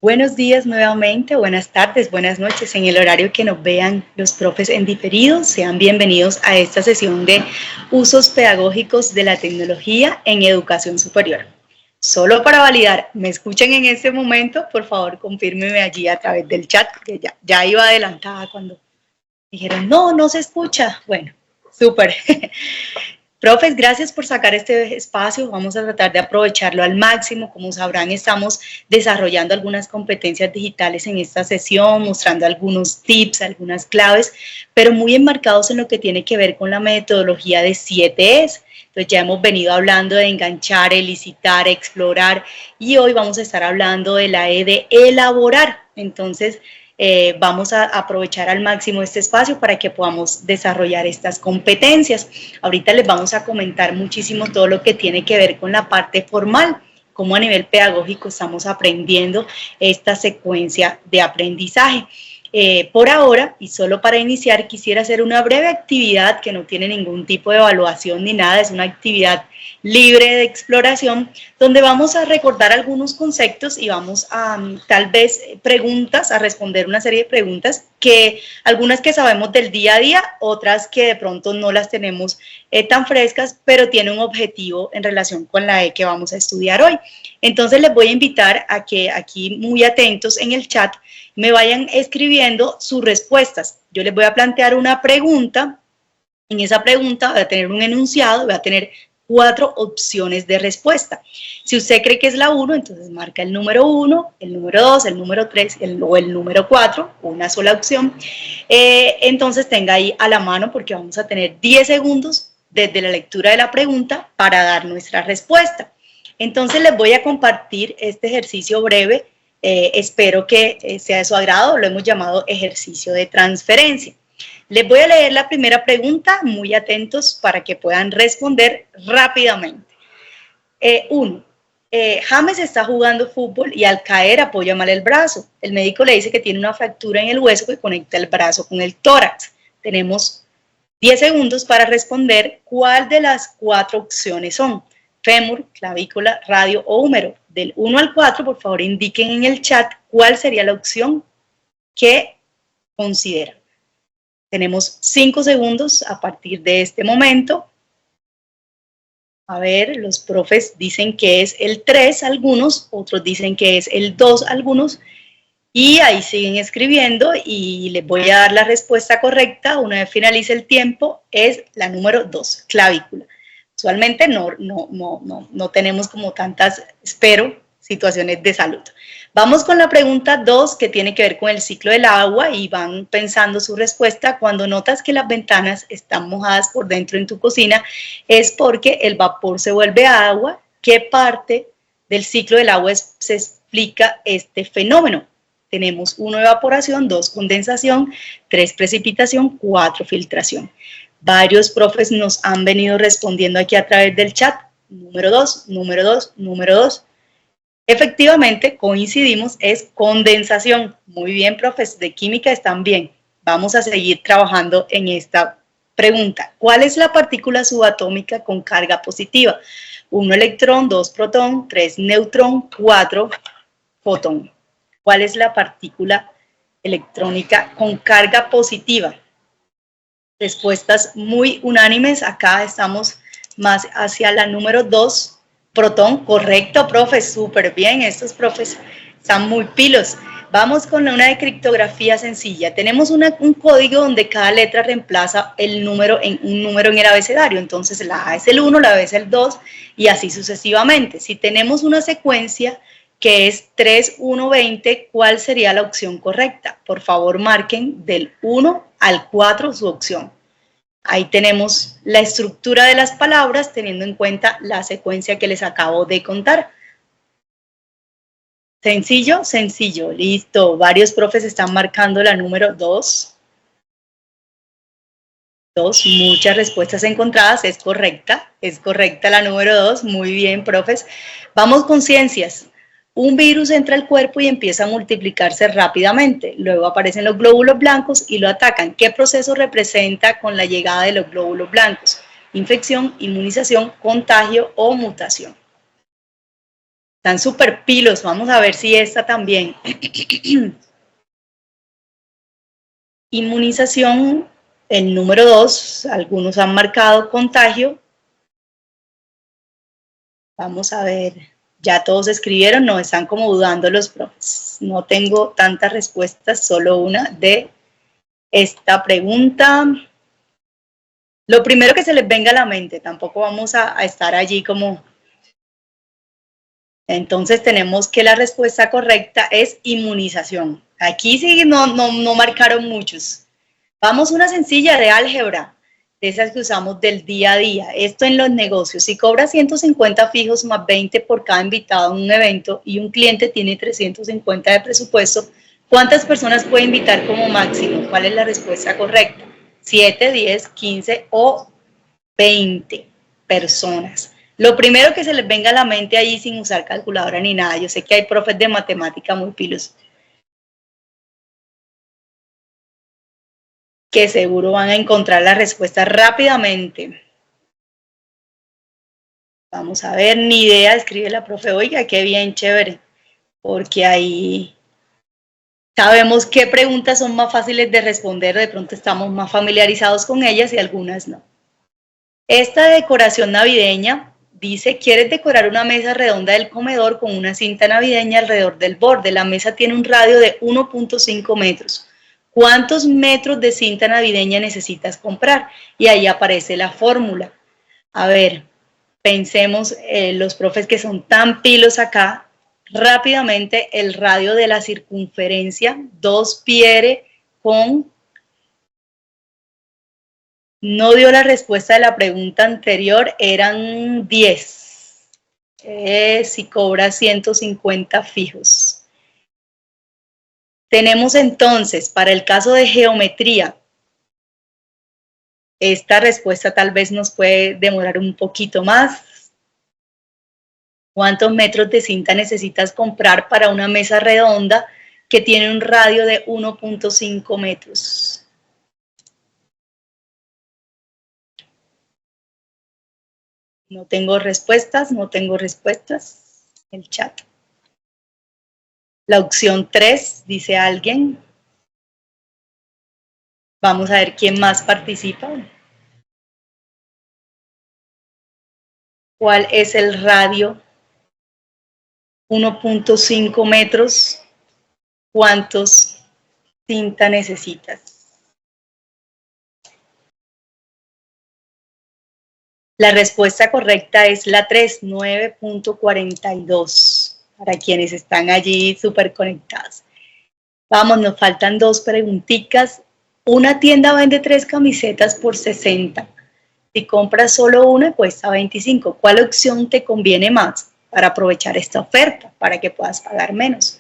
Buenos días nuevamente, buenas tardes, buenas noches, en el horario que nos vean los profes en diferido. Sean bienvenidos a esta sesión de usos pedagógicos de la tecnología en educación superior. Solo para validar, ¿me escuchan en este momento? Por favor, confírmeme allí a través del chat, que ya iba adelantada cuando dijeron, no se escucha. Bueno, súper. Profes, gracias por sacar este espacio. Vamos a tratar de aprovecharlo al máximo. Como sabrán, estamos desarrollando algunas competencias digitales en esta sesión, mostrando algunos tips, algunas claves, pero muy enmarcados en lo que tiene que ver con la metodología de 7Es. Entonces ya hemos venido hablando de enganchar, elicitar, explorar, y hoy vamos a estar hablando de la E de elaborar. Entonces, vamos a aprovechar al máximo este espacio para que podamos desarrollar estas competencias. Ahorita les vamos a comentar muchísimo todo lo que tiene que ver con la parte formal, cómo a nivel pedagógico estamos aprendiendo esta secuencia de aprendizaje. Por ahora, y solo para iniciar, quisiera hacer una breve actividad que no tiene ningún tipo de evaluación ni nada, es una actividad libre de exploración, donde vamos a recordar algunos conceptos y vamos a tal vez a responder una serie de preguntas, que algunas que sabemos del día a día, otras que de pronto no las tenemos tan frescas, pero tiene un objetivo en relación con la E que vamos a estudiar hoy. Entonces les voy a invitar a que aquí muy atentos en el chat me vayan escribiendo sus respuestas. Yo les voy a plantear una pregunta. En esa pregunta voy a tener un enunciado, voy a tener 4 opciones de respuesta. Si usted cree que es la 1, entonces marca el número 1, el número 2, el número 3 o el número 4, una sola opción. Entonces tenga ahí a la mano, porque vamos a tener 10 segundos desde la lectura de la pregunta para dar nuestra respuesta. Entonces les voy a compartir este ejercicio breve. Espero que sea de su agrado. Lo hemos llamado ejercicio de transferencia. Les voy a leer la primera pregunta, muy atentos para que puedan responder rápidamente. 1. James está jugando fútbol y al caer apoya mal el brazo. El médico le dice que tiene una fractura en el hueso que conecta el brazo con el tórax. Tenemos 10 segundos para responder cuál de las 4 opciones son: fémur, clavícula, radio o húmero. Del 1 al 4, por favor, indiquen en el chat cuál sería la opción que consideran. Tenemos 5 segundos a partir de este momento. A ver, los profes dicen que es el 3 algunos, otros dicen que es el 2 algunos, y ahí siguen escribiendo y les voy a dar la respuesta correcta. Una vez finalice el tiempo, es la número 2, clavícula. Usualmente no tenemos como tantas, espero, situaciones de salud. Vamos con la pregunta 2, que tiene que ver con el ciclo del agua, y van pensando su respuesta. Cuando notas que las ventanas están mojadas por dentro en tu cocina, es porque el vapor se vuelve agua. ¿Qué parte del ciclo del agua se explica este fenómeno? Tenemos 1, evaporación, 2, condensación, 3, precipitación, 4, filtración. Varios profes nos han venido respondiendo aquí a través del chat. Número 2, número 2, número 2. Efectivamente, coincidimos, es condensación. Muy bien, profes, de química están bien. Vamos a seguir trabajando en esta pregunta. ¿Cuál es la partícula subatómica con carga positiva? 1 electrón, 2 protón, 3 neutrón, 4 fotón. ¿Cuál es la partícula electrónica con carga positiva? Respuestas muy unánimes. Acá estamos más hacia la número 2, protón. Correcto, profe, súper bien. Estos profes están muy pilos. Vamos con una de criptografía sencilla. Tenemos un código donde cada letra reemplaza un número en el abecedario. Entonces la A es el 1, la B es el 2 y así sucesivamente. Si tenemos una secuencia que es 3, 1, 20, ¿cuál sería la opción correcta? Por favor, marquen del 1 al 4 su opción. Ahí tenemos la estructura de las palabras, teniendo en cuenta la secuencia que les acabo de contar. Sencillo, sencillo, listo. Varios profes están marcando la número 2. Muchas respuestas encontradas, es correcta la número 2, muy bien, profes. Vamos con ciencias. Un virus entra al cuerpo y empieza a multiplicarse rápidamente. Luego aparecen los glóbulos blancos y lo atacan. ¿Qué proceso representa con la llegada de los glóbulos blancos? Infección, inmunización, contagio o mutación. Están súper pilos, vamos a ver si esta también. Inmunización, el número 2, algunos han marcado contagio. Vamos a ver, ya todos escribieron, no, están como dudando los profes. No tengo tantas respuestas, solo una de esta pregunta. Lo primero que se les venga a la mente, tampoco vamos a estar allí como... Entonces tenemos que la respuesta correcta es inmunización. Aquí sí no marcaron muchos. Vamos a una sencilla de álgebra, de esas que usamos del día a día. Esto en los negocios. Si cobra 150 fijos más 20 por cada invitado en un evento y un cliente tiene 350 de presupuesto, ¿cuántas personas puede invitar como máximo? ¿Cuál es la respuesta correcta? 7, 10, 15 o 20 personas. Lo primero que se les venga a la mente ahí sin usar calculadora ni nada. Yo sé que hay profes de matemática muy pilos que seguro van a encontrar la respuesta rápidamente. Vamos a ver, ni idea, escribe la profe, oiga, qué bien, chévere, porque ahí sabemos qué preguntas son más fáciles de responder, de pronto estamos más familiarizados con ellas y algunas no. Esta decoración navideña dice, ¿quieres decorar una mesa redonda del comedor con una cinta navideña alrededor del borde? La mesa tiene un radio de 1.5 metros. ¿Cuántos metros de cinta navideña necesitas comprar? Y ahí aparece la fórmula. A ver, pensemos, los profes que son tan pilos acá, rápidamente el radio de la circunferencia, 2 pi con... No dio la respuesta de la pregunta anterior, eran 10. Si cobra 150 fijos. Tenemos entonces, para el caso de geometría, esta respuesta tal vez nos puede demorar un poquito más. ¿Cuántos metros de cinta necesitas comprar para una mesa redonda que tiene un radio de 1.5 metros? No tengo respuestas, no tengo respuestas. El chat. La opción 3, dice alguien. Vamos a ver quién más participa. ¿Cuál es el radio? 1.5 metros. ¿Cuántos cinta necesitas? La respuesta correcta es la 3, 9.42, para quienes están allí súper conectados. Vamos, nos faltan 2 preguntitas. Una tienda vende 3 camisetas por 60. Si compras solo una, cuesta 25. ¿Cuál opción te conviene más para aprovechar esta oferta, para que puedas pagar menos?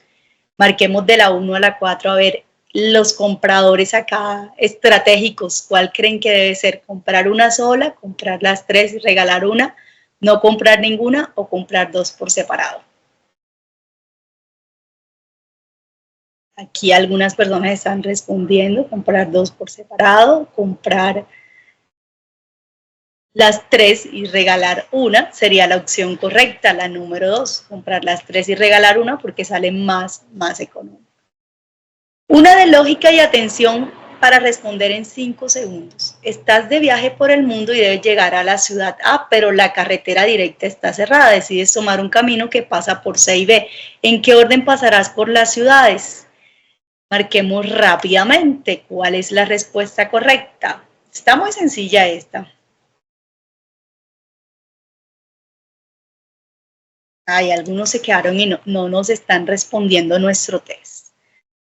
Marquemos de la 1 a la 4, a ver, los compradores acá estratégicos, ¿cuál creen que debe ser? ¿Comprar una sola, comprar las 3 y regalar una, no comprar ninguna o comprar 2 por separado? Aquí algunas personas están respondiendo, comprar 2 por separado, comprar las 3 y regalar una sería la opción correcta, la número 2, comprar las 3 y regalar una porque sale más económico. Una de lógica y atención para responder en 5 segundos. Estás de viaje por el mundo y debes llegar a la ciudad A, pero la carretera directa está cerrada. Decides tomar un camino que pasa por C y B. ¿En qué orden pasarás por las ciudades? Marquemos rápidamente cuál es la respuesta correcta. Está muy sencilla esta. Ay, algunos se quedaron y no nos están respondiendo nuestro test.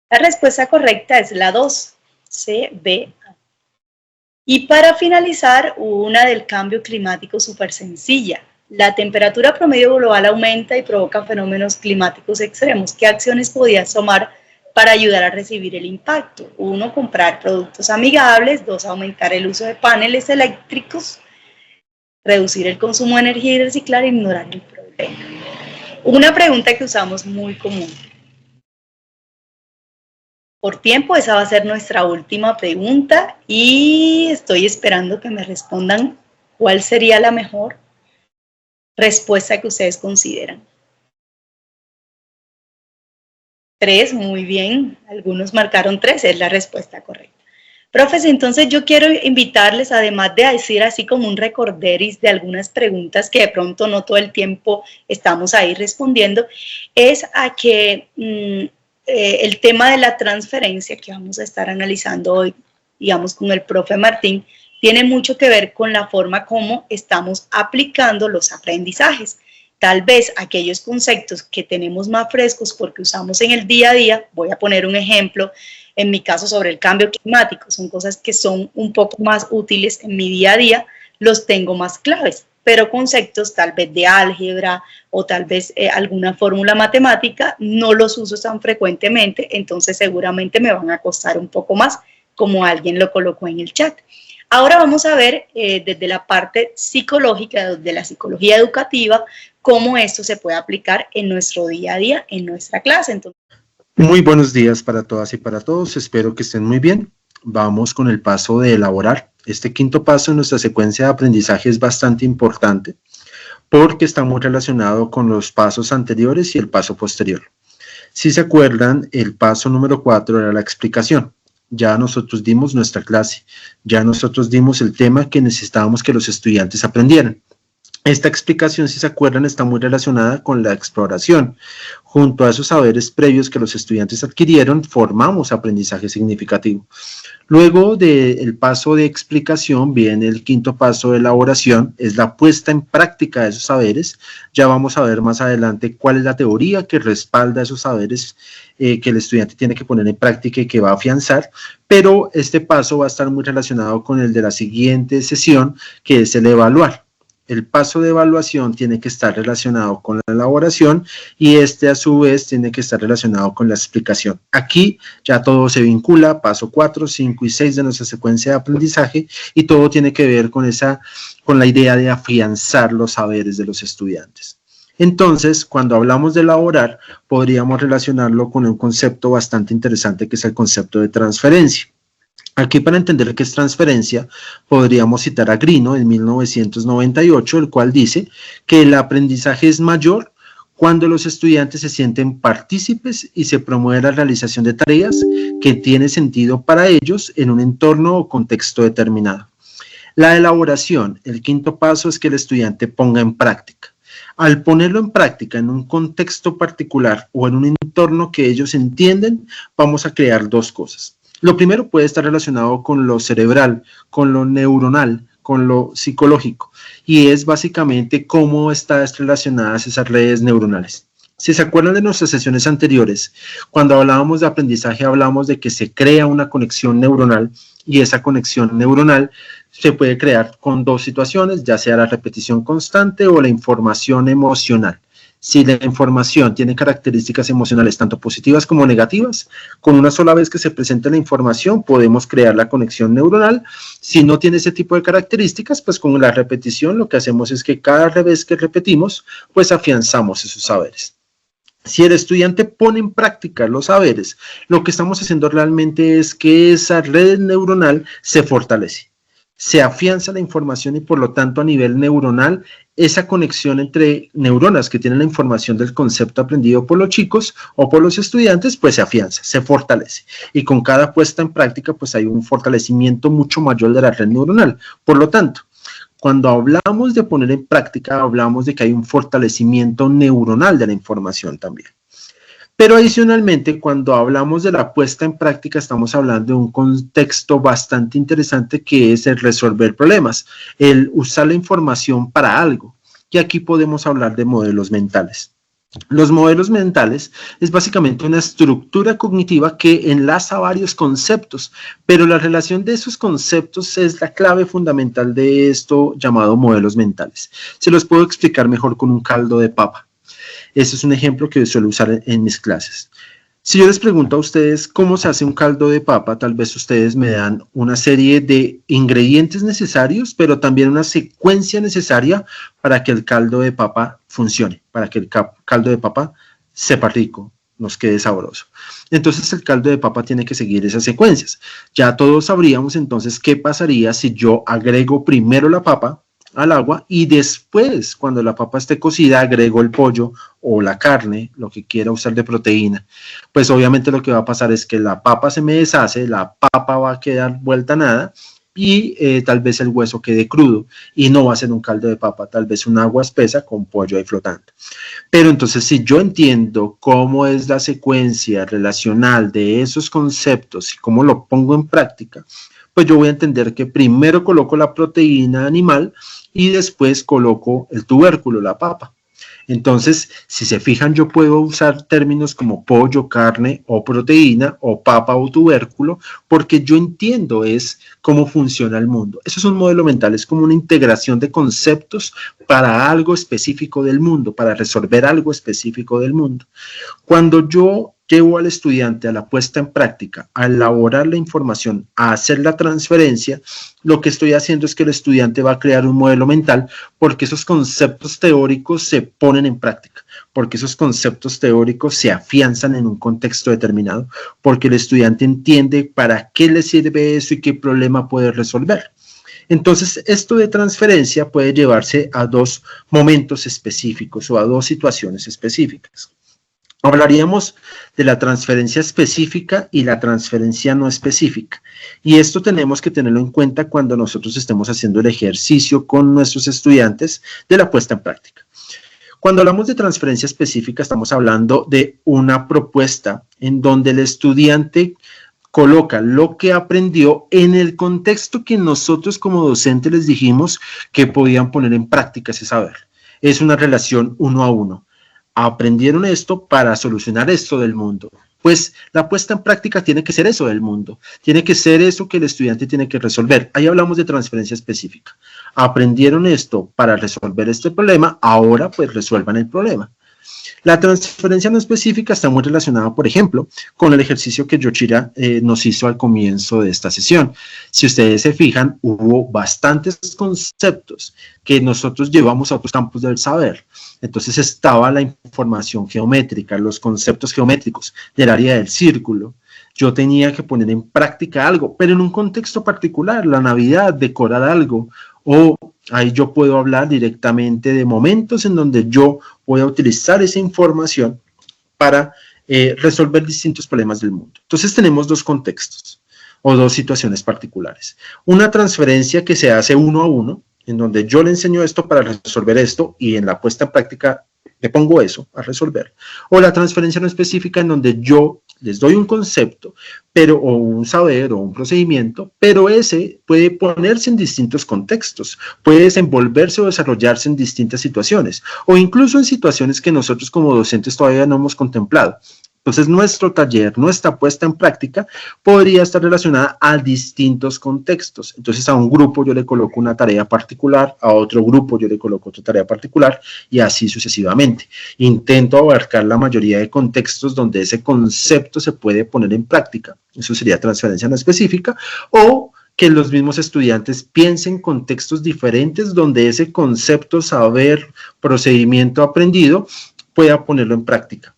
La respuesta correcta es la 2, C, B, A. Y para finalizar, una del cambio climático súper sencilla. La temperatura promedio global aumenta y provoca fenómenos climáticos extremos. ¿Qué acciones podías tomar para ayudar a recibir el impacto? 1, comprar productos amigables. 2, aumentar el uso de paneles eléctricos. Reducir el consumo de energía y reciclar e ignorar el problema. Una pregunta que usamos muy común. Por tiempo, esa va a ser nuestra última pregunta y estoy esperando que me respondan cuál sería la mejor respuesta que ustedes consideran. 3, muy bien. Algunos marcaron 3, es la respuesta correcta. Profes, entonces yo quiero invitarles, además de decir así como un recorderis de algunas preguntas que de pronto no todo el tiempo estamos ahí respondiendo, es a que el tema de la transferencia que vamos a estar analizando hoy, digamos, con el profe Martín, tiene mucho que ver con la forma como estamos aplicando los aprendizajes. Tal vez aquellos conceptos que tenemos más frescos porque usamos en el día a día, voy a poner un ejemplo, en mi caso sobre el cambio climático, son cosas que son un poco más útiles en mi día a día, los tengo más claves, pero conceptos tal vez de álgebra o tal vez alguna fórmula matemática no los uso tan frecuentemente, entonces seguramente me van a costar un poco más, como alguien lo colocó en el chat. Ahora vamos a ver desde la parte psicológica, desde la psicología educativa, cómo esto se puede aplicar en nuestro día a día, en nuestra clase. Entonces, muy buenos días para todas y para todos, espero que estén muy bien. Vamos con el paso de elaborar. Este quinto paso en nuestra secuencia de aprendizaje es bastante importante porque está muy relacionado con los pasos anteriores y el paso posterior. Si se acuerdan, el paso número 4 era la explicación. Ya nosotros dimos nuestra clase, ya nosotros dimos el tema que necesitábamos que los estudiantes aprendieran. Esta explicación, si se acuerdan, está muy relacionada con la exploración. Junto a esos saberes previos que los estudiantes adquirieron, formamos aprendizaje significativo. Luego del paso de explicación viene el quinto paso de elaboración, es la puesta en práctica de esos saberes. Ya vamos a ver más adelante cuál es la teoría que respalda esos saberes que el estudiante tiene que poner en práctica y que va a afianzar, pero este paso va a estar muy relacionado con el de la siguiente sesión, que es el evaluar. El paso de evaluación tiene que estar relacionado con la elaboración y este a su vez tiene que estar relacionado con la explicación. Aquí ya todo se vincula, paso 4, 5 y 6 de nuestra secuencia de aprendizaje y todo tiene que ver con la idea de afianzar los saberes de los estudiantes. Entonces, cuando hablamos de elaborar, podríamos relacionarlo con un concepto bastante interesante que es el concepto de transferencia. Aquí, para entender qué es transferencia, podríamos citar a Grino en 1998, el cual dice que el aprendizaje es mayor cuando los estudiantes se sienten partícipes y se promueve la realización de tareas que tienen sentido para ellos en un entorno o contexto determinado. La elaboración, el quinto paso, es que el estudiante ponga en práctica. Al ponerlo en práctica en un contexto particular o en un entorno que ellos entienden, vamos a crear dos cosas. Lo primero puede estar relacionado con lo cerebral, con lo neuronal, con lo psicológico, y es básicamente cómo están relacionadas esas redes neuronales. Si se acuerdan de nuestras sesiones anteriores, cuando hablábamos de aprendizaje, hablamos de que se crea una conexión neuronal y esa conexión neuronal se puede crear con dos situaciones, ya sea la repetición constante o la información emocional. Si la información tiene características emocionales tanto positivas como negativas, con una sola vez que se presente la información podemos crear la conexión neuronal. Si no tiene ese tipo de características, pues con la repetición lo que hacemos es que cada vez que repetimos, pues afianzamos esos saberes. Si el estudiante pone en práctica los saberes, lo que estamos haciendo realmente es que esa red neuronal se fortalece. Se afianza la información y por lo tanto a nivel neuronal esa conexión entre neuronas que tienen la información del concepto aprendido por los chicos o por los estudiantes pues se afianza, se fortalece y con cada puesta en práctica pues hay un fortalecimiento mucho mayor de la red neuronal. Por lo tanto, cuando hablamos de poner en práctica hablamos de que hay un fortalecimiento neuronal de la información también. Pero adicionalmente, cuando hablamos de la puesta en práctica, estamos hablando de un contexto bastante interesante que es el resolver problemas, el usar la información para algo. Y aquí podemos hablar de modelos mentales. Los modelos mentales es básicamente una estructura cognitiva que enlaza varios conceptos, pero la relación de esos conceptos es la clave fundamental de esto llamado modelos mentales. Se los puedo explicar mejor con un caldo de papa. Este es un ejemplo que suelo usar en mis clases. Si yo les pregunto a ustedes cómo se hace un caldo de papa, tal vez ustedes me dan una serie de ingredientes necesarios, pero también una secuencia necesaria para que el caldo de papa funcione, para que el caldo de papa sepa rico, nos quede sabroso. Entonces el caldo de papa tiene que seguir esas secuencias. Ya todos sabríamos entonces qué pasaría si yo agrego primero la papa, al agua y después, cuando la papa esté cocida, agrego el pollo o la carne, lo que quiera usar de proteína. Pues obviamente lo que va a pasar es que la papa se me deshace, la papa va a quedar vuelta a nada y tal vez el hueso quede crudo y no va a ser un caldo de papa, tal vez un agua espesa con pollo ahí flotando. Pero entonces si yo entiendo cómo es la secuencia relacional de esos conceptos y cómo lo pongo en práctica, pues yo voy a entender que primero coloco la proteína animal y después coloco el tubérculo, la papa. Entonces, si se fijan, yo puedo usar términos como pollo, carne o proteína o papa o tubérculo porque yo entiendo es cómo funciona el mundo. Eso es un modelo mental, es como una integración de conceptos para algo específico del mundo, para resolver algo específico del mundo. Cuando yo llevo al estudiante a la puesta en práctica, a elaborar la información, a hacer la transferencia, lo que estoy haciendo es que el estudiante va a crear un modelo mental porque esos conceptos teóricos se ponen en práctica, porque esos conceptos teóricos se afianzan en un contexto determinado, porque el estudiante entiende para qué le sirve eso y qué problema puede resolver. Entonces, esto de transferencia puede llevarse a dos momentos específicos o a dos situaciones específicas. Hablaríamos de la transferencia específica y la transferencia no específica. Y esto tenemos que tenerlo en cuenta cuando nosotros estemos haciendo el ejercicio con nuestros estudiantes de la puesta en práctica. Cuando hablamos de transferencia específica, estamos hablando de una propuesta en donde el estudiante coloca lo que aprendió en el contexto que nosotros como docentes les dijimos que podían poner en práctica ese saber. Es una relación uno a uno. Aprendieron esto para solucionar esto del mundo. Pues la puesta en práctica tiene que ser eso del mundo, tiene que ser eso que el estudiante tiene que resolver. Ahí hablamos de transferencia específica. Aprendieron esto para resolver este problema, ahora pues resuelvan el problema. La transferencia no específica está muy relacionada, por ejemplo, con el ejercicio que Yoshira nos hizo al comienzo de esta sesión. Si ustedes se fijan, hubo bastantes conceptos que nosotros llevamos a otros campos del saber. Entonces estaba la información geométrica, los conceptos geométricos del área del círculo. Yo tenía que poner en práctica algo, pero en un contexto particular, la Navidad, decorar algo, o ahí yo puedo hablar directamente de momentos en donde yo voy a utilizar esa información para resolver distintos problemas del mundo. Entonces tenemos dos contextos o dos situaciones particulares. Una transferencia que se hace uno a uno, en donde yo le enseño esto para resolver esto y en la puesta en práctica le pongo eso a resolver. O la transferencia no específica en donde yo les doy un concepto, pero, o un saber o un procedimiento, pero ese puede ponerse en distintos contextos, puede desenvolverse o desarrollarse en distintas situaciones, o incluso en situaciones que nosotros como docentes todavía no hemos contemplado. Entonces, nuestro taller, nuestra puesta en práctica podría estar relacionada a distintos contextos. Entonces, a un grupo yo le coloco una tarea particular, a otro grupo yo le coloco otra tarea particular y así sucesivamente. Intento abarcar la mayoría de contextos donde ese concepto se puede poner en práctica. Eso sería transferencia no específica o que los mismos estudiantes piensen contextos diferentes donde ese concepto, saber, procedimiento aprendido pueda ponerlo en práctica.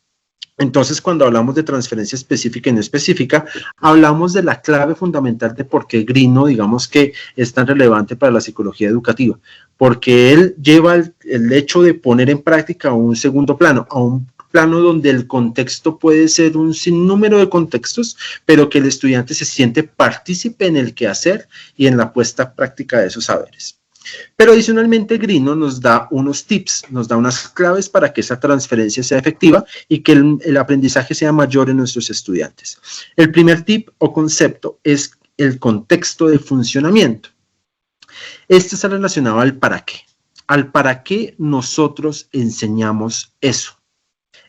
Entonces, cuando hablamos de transferencia específica y no específica, hablamos de la clave fundamental de por qué Greenough, digamos que es tan relevante para la psicología educativa, porque él lleva el hecho de poner en práctica a un segundo plano, a un plano donde el contexto puede ser un sinnúmero de contextos, pero que el estudiante se siente partícipe en el quehacer y en la puesta en práctica de esos saberes. Pero adicionalmente Greenough nos da unos tips, nos da unas claves para que esa transferencia sea efectiva y que el aprendizaje sea mayor en nuestros estudiantes. El primer tip o concepto es el contexto de funcionamiento. Este está relacionado al para qué. Al para qué nosotros enseñamos eso.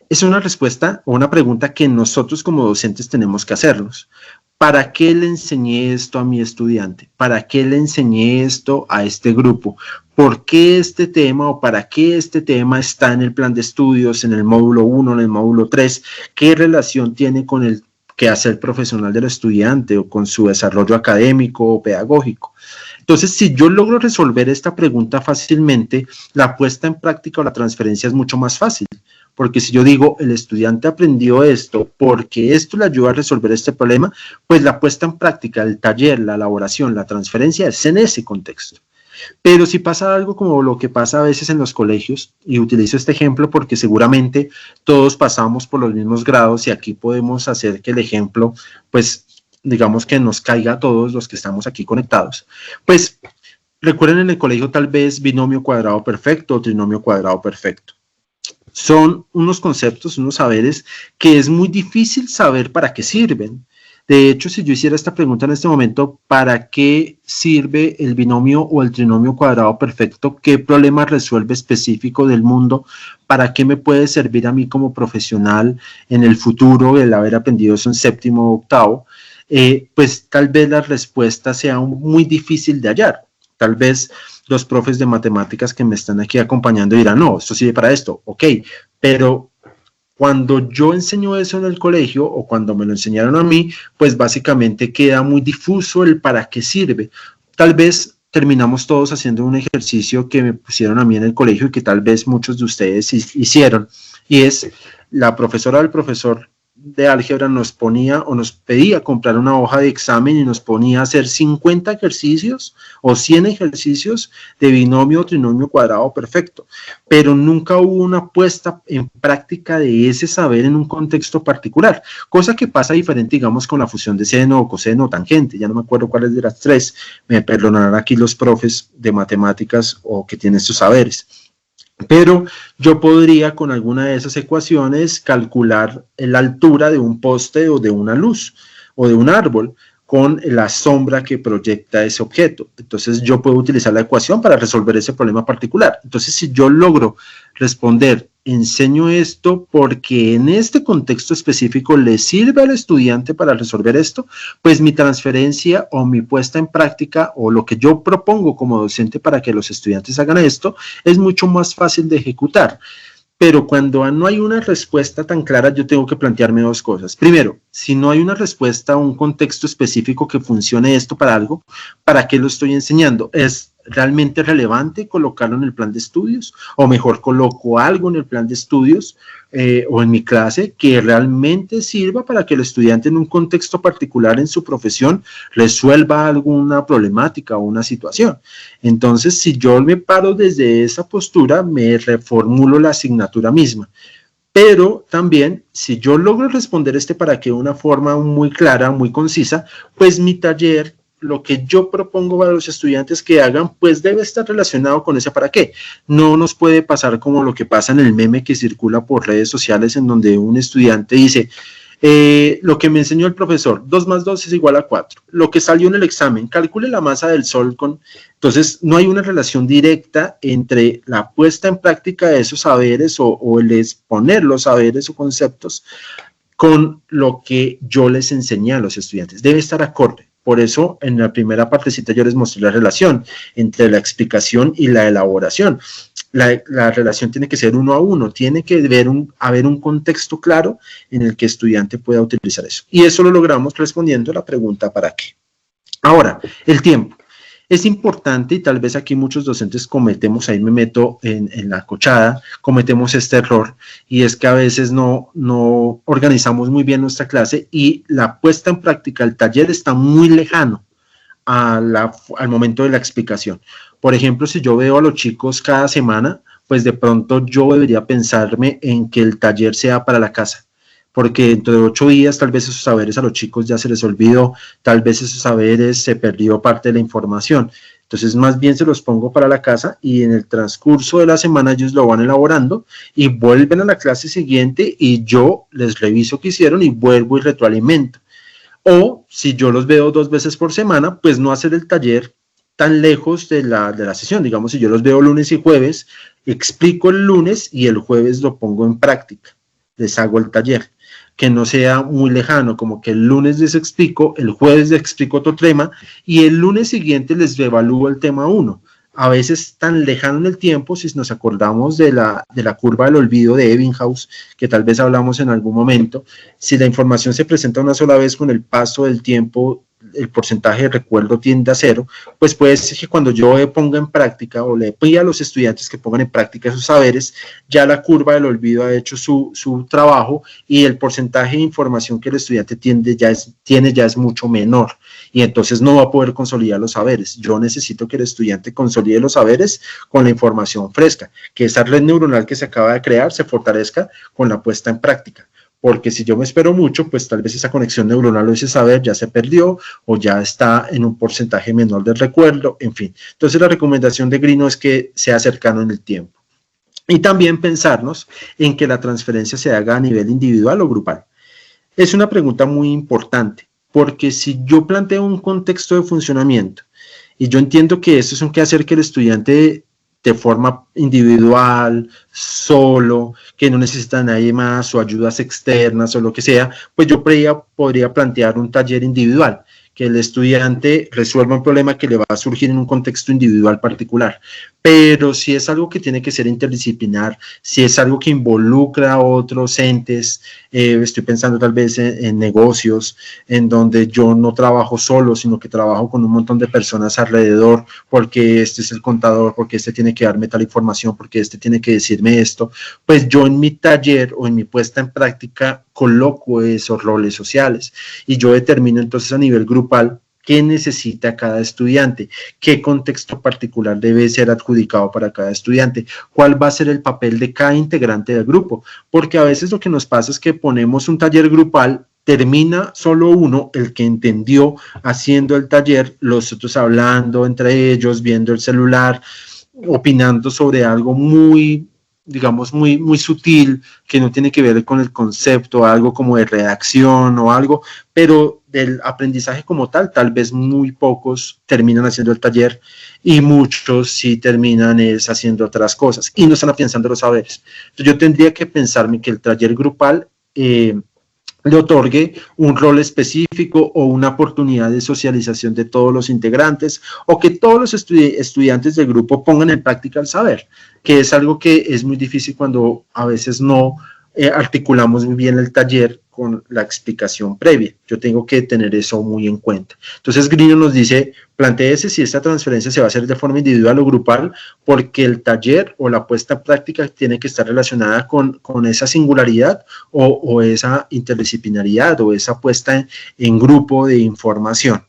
Es una respuesta o una pregunta que nosotros como docentes tenemos que hacernos. ¿Para qué le enseñé esto a mi estudiante? ¿Para qué le enseñé esto a este grupo? ¿Por qué este tema o para qué este tema está en el plan de estudios, en el módulo 1, en el módulo 3? ¿Qué relación tiene con el quehacer profesional del estudiante o con su desarrollo académico o pedagógico? Entonces, si yo logro resolver esta pregunta fácilmente, la puesta en práctica o la transferencia es mucho más fácil. Porque si yo digo, el estudiante aprendió esto porque esto le ayuda a resolver este problema, pues la puesta en práctica, el taller, la elaboración, la transferencia es en ese contexto. Pero si pasa algo como lo que pasa a veces en los colegios, y utilizo este ejemplo porque seguramente todos pasamos por los mismos grados y aquí podemos hacer que el ejemplo, pues, digamos que nos caiga a todos los que estamos aquí conectados, pues, recuerden en el colegio tal vez binomio cuadrado perfecto o trinomio cuadrado perfecto. Son unos conceptos, unos saberes que es muy difícil saber para qué sirven. De hecho, si yo hiciera esta pregunta en este momento, ¿para qué sirve el binomio o el trinomio cuadrado perfecto? ¿Qué problema resuelve específico del mundo? ¿Para qué me puede servir a mí como profesional en el futuro el haber aprendido eso en séptimo o octavo? Pues tal vez la respuesta sea muy difícil de hallar. Tal vez los profes de matemáticas que me están aquí acompañando dirán, no, esto sirve para esto, ok, pero cuando yo enseño eso en el colegio o cuando me lo enseñaron a mí, pues básicamente queda muy difuso el para qué sirve. Tal vez terminamos todos haciendo un ejercicio que me pusieron a mí en el colegio y que tal vez muchos de ustedes hicieron, y es la profesora o el profesor de álgebra nos ponía o nos pedía comprar una hoja de examen y nos ponía a hacer 50 ejercicios o 100 ejercicios de binomio o trinomio cuadrado perfecto, pero nunca hubo una puesta en práctica de ese saber en un contexto particular, cosa que pasa diferente, digamos, con la fusión de seno o coseno o tangente. Ya no me acuerdo cuáles de las tres, me perdonarán aquí los profes de matemáticas o que tienen estos saberes. Pero yo podría con alguna de esas ecuaciones calcular la altura de un poste o de una luz o de un árbol con la sombra que proyecta ese objeto. Entonces yo puedo utilizar la ecuación para resolver ese problema particular. Entonces si yo logro responder, enseño esto porque en este contexto específico le sirve al estudiante para resolver esto, pues mi transferencia o mi puesta en práctica o lo que yo propongo como docente para que los estudiantes hagan esto es mucho más fácil de ejecutar. Pero cuando no hay una respuesta tan clara, yo tengo que plantearme dos cosas. Primero, si no hay una respuesta o un contexto específico que funcione esto para algo, ¿para qué lo estoy enseñando? ¿Es realmente relevante colocarlo en el plan de estudios? O mejor, coloco algo en el plan de estudios o en mi clase que realmente sirva para que el estudiante en un contexto particular en su profesión resuelva alguna problemática o una situación. Entonces, si yo me paro desde esa postura, me reformulo la asignatura misma. Pero también, si yo logro responder para qué de una forma muy clara, muy concisa, pues mi taller, lo que yo propongo para los estudiantes que hagan, pues debe estar relacionado con ese para qué. No nos puede pasar como lo que pasa en el meme que circula por redes sociales en donde un estudiante dice, lo que me enseñó el profesor, 2 más 2 es igual a 4. Lo que salió en el examen, calcule la masa del Sol con... Entonces, no hay una relación directa entre la puesta en práctica de esos saberes o el exponer los saberes o conceptos con lo que yo les enseñé a los estudiantes. Debe estar acorde. Por eso, en la primera partecita yo les mostré la relación entre la explicación y la elaboración. La relación tiene que ser 1 a 1, tiene que haber un contexto claro en el que el estudiante pueda utilizar eso. Y eso lo logramos respondiendo a la pregunta ¿para qué? Ahora, el tiempo. Es importante y tal vez aquí muchos docentes cometemos, ahí me meto en la cochada, cometemos este error y es que a veces no organizamos muy bien nuestra clase y la puesta en práctica, el taller está muy lejano al momento de la explicación. Por ejemplo, si yo veo a los chicos cada semana, pues de pronto yo debería pensarme en que el taller sea para la casa, porque dentro de 8 días tal vez esos saberes a los chicos ya se les olvidó, tal vez esos saberes se perdió parte de la información. Entonces más bien se los pongo para la casa y en el transcurso de la semana ellos lo van elaborando y vuelven a la clase siguiente y yo les reviso qué hicieron y vuelvo y retroalimento. O si yo los veo 2 veces por semana, pues no hacer el taller tan lejos de la sesión. Digamos, si yo los veo lunes y jueves, explico el lunes y el jueves lo pongo en práctica, les hago el taller. Que no sea muy lejano, como que el lunes les explico, el jueves les explico otro tema y el lunes siguiente les evalúo el tema 1. A veces tan lejano en el tiempo, si nos acordamos de la curva del olvido de Ebbinghaus, que tal vez hablamos en algún momento, si la información se presenta una sola vez con el paso del tiempo, el porcentaje de recuerdo tiende a cero, pues puede ser que cuando yo ponga en práctica o le pida a los estudiantes que pongan en práctica esos saberes, ya la curva del olvido ha hecho su trabajo y el porcentaje de información que el estudiante tiene ya es mucho menor y entonces no va a poder consolidar los saberes. Yo necesito que el estudiante consolide los saberes con la información fresca, que esa red neuronal que se acaba de crear se fortalezca con la puesta en práctica. Porque si yo me espero mucho, pues tal vez esa conexión neuronal o ese saber ya se perdió o ya está en un porcentaje menor del recuerdo, en fin. Entonces la recomendación de Grino es que sea cercano en el tiempo. Y también pensarnos en que la transferencia se haga a nivel individual o grupal. Es una pregunta muy importante, porque si yo planteo un contexto de funcionamiento y yo entiendo que esto es un quehacer que el estudiante de forma individual, solo, que no necesita a nadie más o ayudas externas o lo que sea, pues yo podría plantear un taller individual, que el estudiante resuelva un problema que le va a surgir en un contexto individual particular. Pero si es algo que tiene que ser interdisciplinar, si es algo que involucra a otros entes, estoy pensando tal vez en negocios, en donde yo no trabajo solo, sino que trabajo con un montón de personas alrededor, porque este es el contador, porque este tiene que darme tal información, porque este tiene que decirme esto, pues yo en mi taller o en mi puesta en práctica coloco esos roles sociales y yo determino entonces a nivel grupal qué necesita cada estudiante, qué contexto particular debe ser adjudicado para cada estudiante, cuál va a ser el papel de cada integrante del grupo, porque a veces lo que nos pasa es que ponemos un taller grupal, termina solo uno, el que entendió haciendo el taller, los otros hablando entre ellos, viendo el celular, opinando sobre algo muy, digamos, muy sutil, que no tiene que ver con el concepto, algo como de redacción o algo, pero del aprendizaje como tal vez muy pocos terminan haciendo el taller y muchos sí terminan haciendo otras cosas y no están afianzando los saberes. Entonces yo tendría que pensarme que el taller grupal le otorgue un rol específico o una oportunidad de socialización de todos los integrantes o que todos los estudiantes del grupo pongan en práctica el saber, que es algo que es muy difícil cuando a veces no articulamos muy bien el taller con la explicación previa. Yo tengo que tener eso muy en cuenta. Entonces Grino nos dice, plantéese si esta transferencia se va a hacer de forma individual o grupal, porque el taller o la puesta en práctica tiene que estar relacionada con esa singularidad o esa interdisciplinaridad o esa puesta en grupo de información.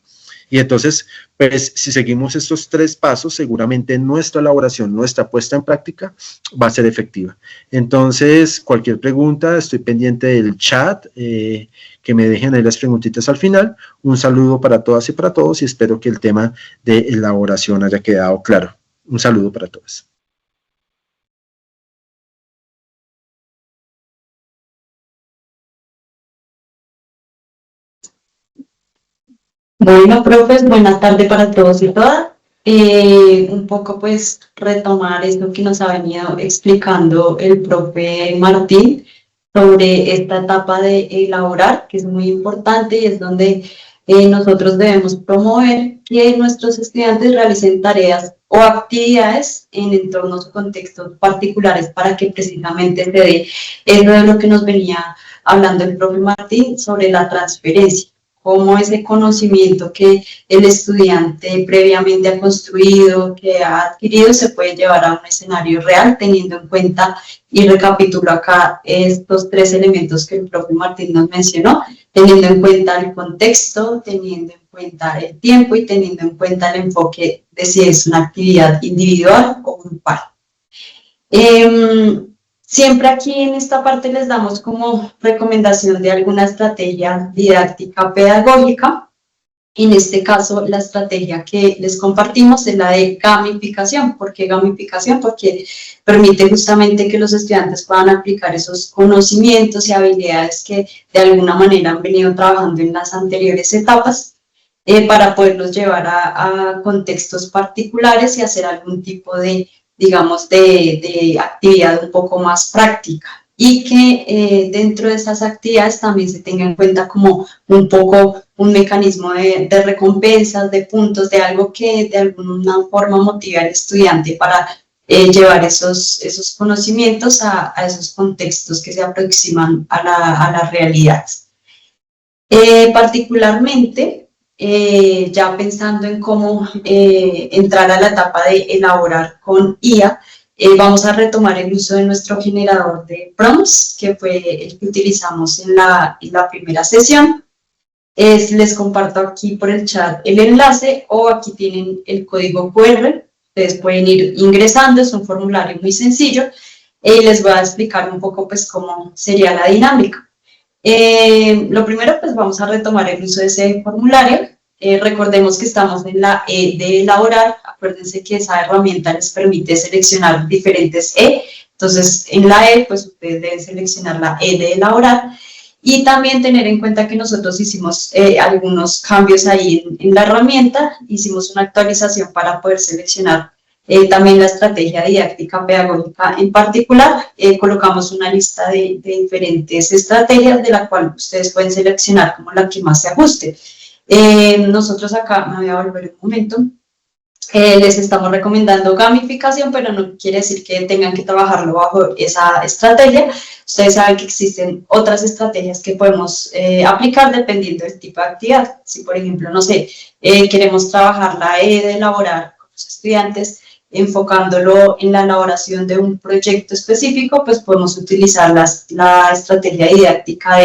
Y entonces, pues si seguimos estos 3 pasos, seguramente nuestra elaboración, nuestra puesta en práctica va a ser efectiva. Entonces, cualquier pregunta, estoy pendiente del chat, que me dejen ahí las preguntitas al final. Un saludo para todas y para todos y espero que el tema de elaboración haya quedado claro. Un saludo para todos. Bueno, profes, buenas tardes para todos y todas. Un poco pues retomar esto que nos ha venido explicando el profe Martín sobre esta etapa de elaborar, que es muy importante y es donde nosotros debemos promover que nuestros estudiantes realicen tareas o actividades en entornos o contextos particulares para que precisamente se dé eso de lo que nos venía hablando el profe Martín sobre la transferencia. Cómo ese conocimiento que el estudiante previamente ha construido, que ha adquirido, se puede llevar a un escenario real, teniendo en cuenta, y recapitulo acá estos 3 elementos que el profe Martín nos mencionó, teniendo en cuenta el contexto, teniendo en cuenta el tiempo y teniendo en cuenta el enfoque de si es una actividad individual o grupal. Siempre aquí en esta parte les damos como recomendación de alguna estrategia didáctica pedagógica. En este caso, la estrategia que les compartimos es la de gamificación. ¿Por qué gamificación? Porque permite justamente que los estudiantes puedan aplicar esos conocimientos y habilidades que de alguna manera han venido trabajando en las anteriores etapas para poderlos llevar a contextos particulares y hacer algún tipo de, digamos, de actividad un poco más práctica y que dentro de esas actividades también se tenga en cuenta como un poco un mecanismo de recompensas, de puntos, de algo que de alguna forma motive al estudiante para llevar esos conocimientos a esos contextos que se aproximan a la realidad. Particularmente, ya pensando en cómo entrar a la etapa de elaborar con IA, vamos a retomar el uso de nuestro generador de prompts, que fue el que utilizamos en la primera sesión. Les comparto aquí por el chat el enlace, o aquí tienen el código QR. Ustedes pueden ir ingresando, es un formulario muy sencillo, y les voy a explicar un poco pues cómo sería la dinámica. Lo primero, pues vamos a retomar el uso de ese formulario. Recordemos que estamos en la E de elaborar. Acuérdense que esa herramienta les permite seleccionar diferentes E. Entonces, en la E, pues ustedes deben seleccionar la E de elaborar. Y también tener en cuenta que nosotros hicimos algunos cambios ahí en la herramienta. Hicimos una actualización para poder seleccionar también la estrategia didáctica pedagógica en particular. Colocamos una lista de diferentes estrategias de la cual ustedes pueden seleccionar como la que más se ajuste. Nosotros acá, me voy a volver un momento, les estamos recomendando gamificación, pero no quiere decir que tengan que trabajarlo bajo esa estrategia. Ustedes saben que existen otras estrategias que podemos aplicar dependiendo del tipo de actividad. Si, por ejemplo, no sé, queremos trabajar la E de elaborar con los estudiantes, enfocándolo en la elaboración de un proyecto específico, pues podemos utilizar la estrategia didáctica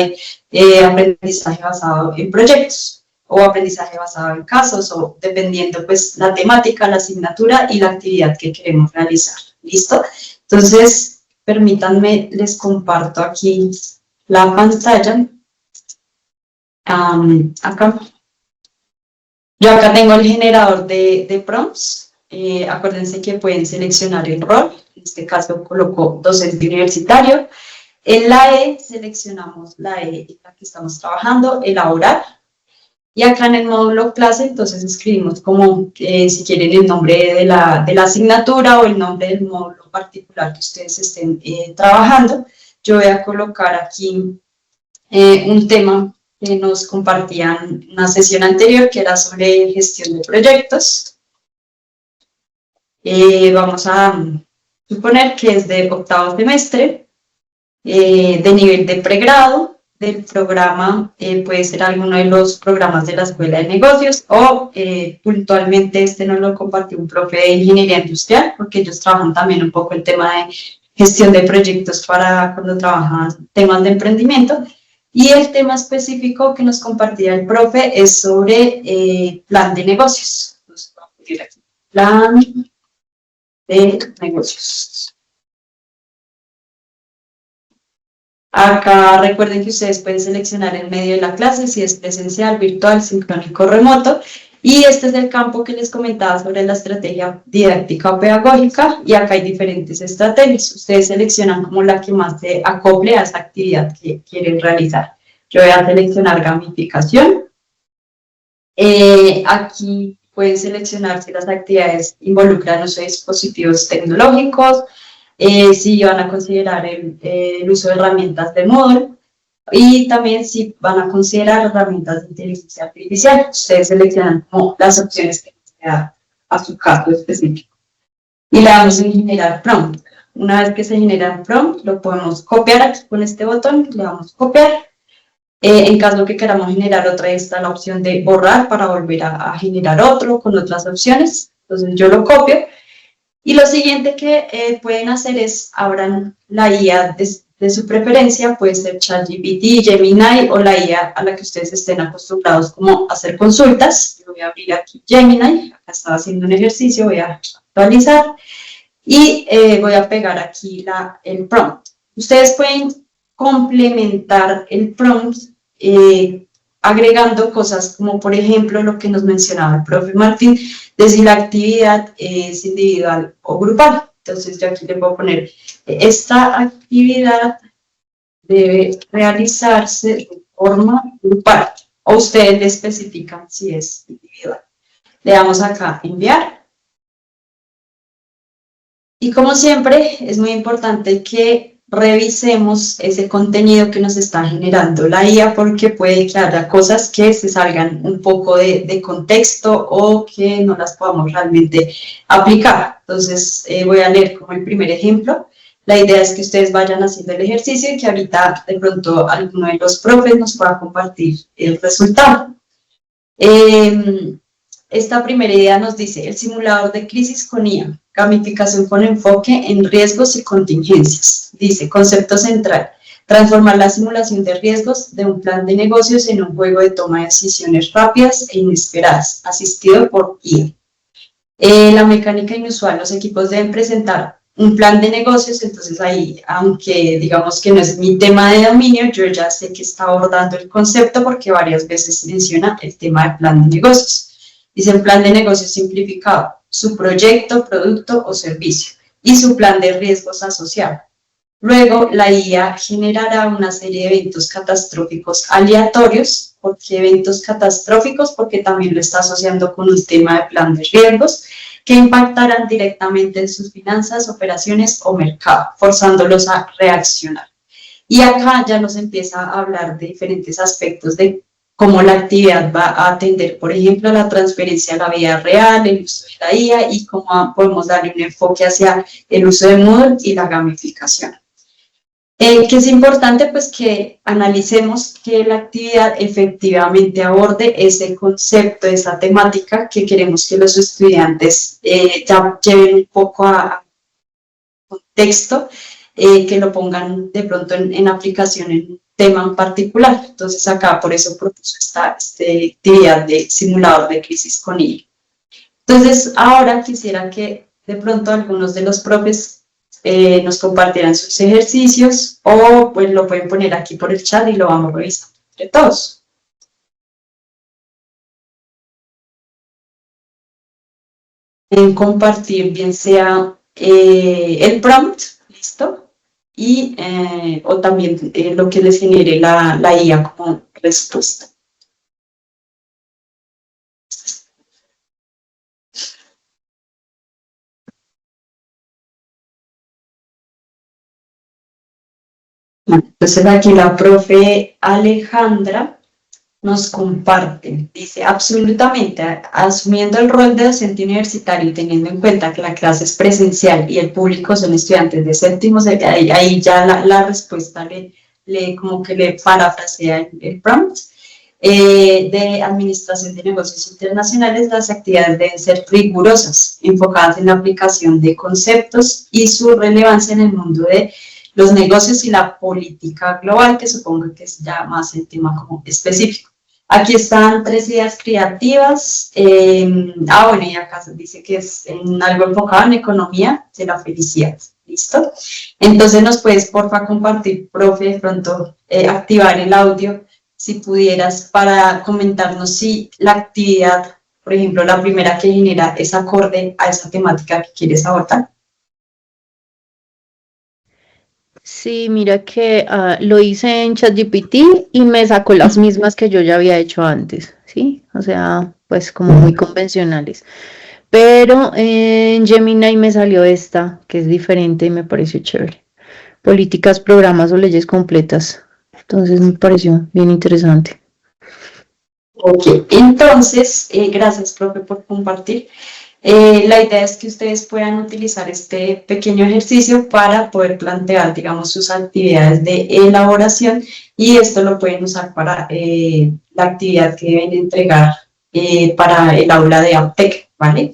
de aprendizaje basado en proyectos o aprendizaje basado en casos, o dependiendo pues la temática, la asignatura y la actividad que queremos realizar. ¿Listo? Entonces, permítanme, les comparto aquí la pantalla. Acá. Yo acá tengo el generador de prompts. Acuérdense que pueden seleccionar el rol, en este caso coloco docente universitario. En la E seleccionamos la E en la que estamos trabajando, elaborar, y acá en el módulo clase entonces escribimos como si quieren el nombre de la asignatura o el nombre del módulo particular que ustedes estén trabajando. Yo voy a colocar aquí un tema que nos compartían en una sesión anterior, que era sobre gestión de proyectos. Vamos a suponer que es de octavo semestre, de nivel de pregrado, del programa, puede ser alguno de los programas de la Escuela de Negocios, o puntualmente este nos lo compartió un profe de Ingeniería Industrial, porque ellos trabajan también un poco el tema de gestión de proyectos para cuando trabajan temas de emprendimiento. Y el tema específico que nos compartía el profe es sobre plan de negocios. Entonces, vamos a ir aquí. Plan de negocios. Acá recuerden que ustedes pueden seleccionar el medio de la clase, si es presencial, virtual, sincrónico, remoto. Y este es el campo que les comentaba sobre la estrategia didáctica o pedagógica. Y acá hay diferentes estrategias. Ustedes seleccionan como la que más se acople a esa actividad que quieren realizar. Yo voy a seleccionar gamificación. Aquí pueden seleccionar si las actividades involucran uso de dispositivos tecnológicos, si van a considerar el uso de herramientas de Moodle, y también si van a considerar herramientas de inteligencia artificial. Ustedes seleccionan como las opciones que les da a su caso específico. Y le damos en generar prompt. Una vez que se genera un prompt, lo podemos copiar aquí con este botón, le damos copiar. En caso que queramos generar otra, está la opción de borrar para volver a generar otro con otras opciones. Entonces yo lo copio. Y lo siguiente que pueden hacer es abran la IA de su preferencia, puede ser ChatGPT, Gemini o la IA a la que ustedes estén acostumbrados como a hacer consultas. Yo voy a abrir aquí Gemini, acá estaba haciendo un ejercicio, voy a actualizar y voy a pegar aquí el prompt. Ustedes pueden complementar el prompt agregando cosas como por ejemplo lo que nos mencionaba el profe Martín, de si la actividad es individual o grupal. Entonces yo aquí le voy a poner esta actividad debe realizarse de forma grupal, o ustedes le especifican si es individual. Le damos acá enviar. Y como siempre es muy importante que revisemos ese contenido que nos está generando la IA, porque puede que haya cosas que se salgan un poco de contexto o que no las podamos realmente aplicar. Entonces voy a leer como el primer ejemplo. La idea es que ustedes vayan haciendo el ejercicio y que ahorita de pronto alguno de los profes nos pueda compartir el resultado. Esta primera idea nos dice el simulador de crisis con IA, gamificación con enfoque en riesgos y contingencias. Dice, concepto central, transformar la simulación de riesgos de un plan de negocios en un juego de toma de decisiones rápidas e inesperadas, asistido por IA. La mecánica inusual, los equipos deben presentar un plan de negocios, entonces ahí, aunque digamos que no es mi tema de dominio, yo ya sé que está abordando el concepto porque varias veces menciona el tema del plan de negocios. Dice el plan de negocios simplificado, su proyecto, producto o servicio y su plan de riesgos asociado. Luego, la IA generará una serie de eventos catastróficos aleatorios. ¿Por qué eventos catastróficos? Porque también lo está asociando con un tema de plan de riesgos que impactarán directamente en sus finanzas, operaciones o mercado, forzándolos a reaccionar. Y acá ya nos empieza a hablar de diferentes aspectos de cómo la actividad va a atender, por ejemplo, la transferencia a la vida real, el uso de la IA y cómo podemos darle un enfoque hacia el uso de Moodle y la gamificación. Que es importante pues que analicemos que la actividad efectivamente aborde ese concepto, esa temática que queremos que los estudiantes ya lleven un poco a contexto, que lo pongan de pronto en aplicación en un tema en particular. Entonces acá por eso propuso esta actividad de simulador de crisis con IA. Entonces ahora quisiera que de pronto algunos de los profes nos compartirán sus ejercicios o pues lo pueden poner aquí por el chat y lo vamos revisando entre todos. En compartir bien sea el prompt, listo, y o también lo que les genere la IA como respuesta. Entonces aquí la profe Alejandra nos comparte, dice, absolutamente, asumiendo el rol de docente universitario y teniendo en cuenta que la clase es presencial y el público son estudiantes de séptimos, ahí ya la respuesta como que le parafrasea el prompt. De administración de negocios internacionales, las actividades deben ser rigurosas, enfocadas en la aplicación de conceptos y su relevancia en el mundo de los negocios y la política global, que supongo que es ya más el tema como específico. Aquí están 3 ideas creativas. Bueno, y acá dice que es en algo enfocado en economía de la felicidad. ¿Listo? Entonces nos puedes, porfa, compartir, profe, de pronto activar el audio, si pudieras, para comentarnos si la actividad, por ejemplo, la primera que genera es acorde a esa temática que quieres abordar. Sí, mira que lo hice en ChatGPT y me sacó las mismas que yo ya había hecho antes, ¿sí? O sea, pues como muy convencionales. Pero en Gemini me salió esta, que es diferente y me pareció chévere. Políticas, programas o leyes completas. Entonces me pareció bien interesante. Ok, entonces, gracias, profe, por compartir. La idea es que ustedes puedan utilizar este pequeño ejercicio para poder plantear, digamos, sus actividades de elaboración y esto lo pueden usar para la actividad que deben entregar para el aula de APTEC, ¿vale?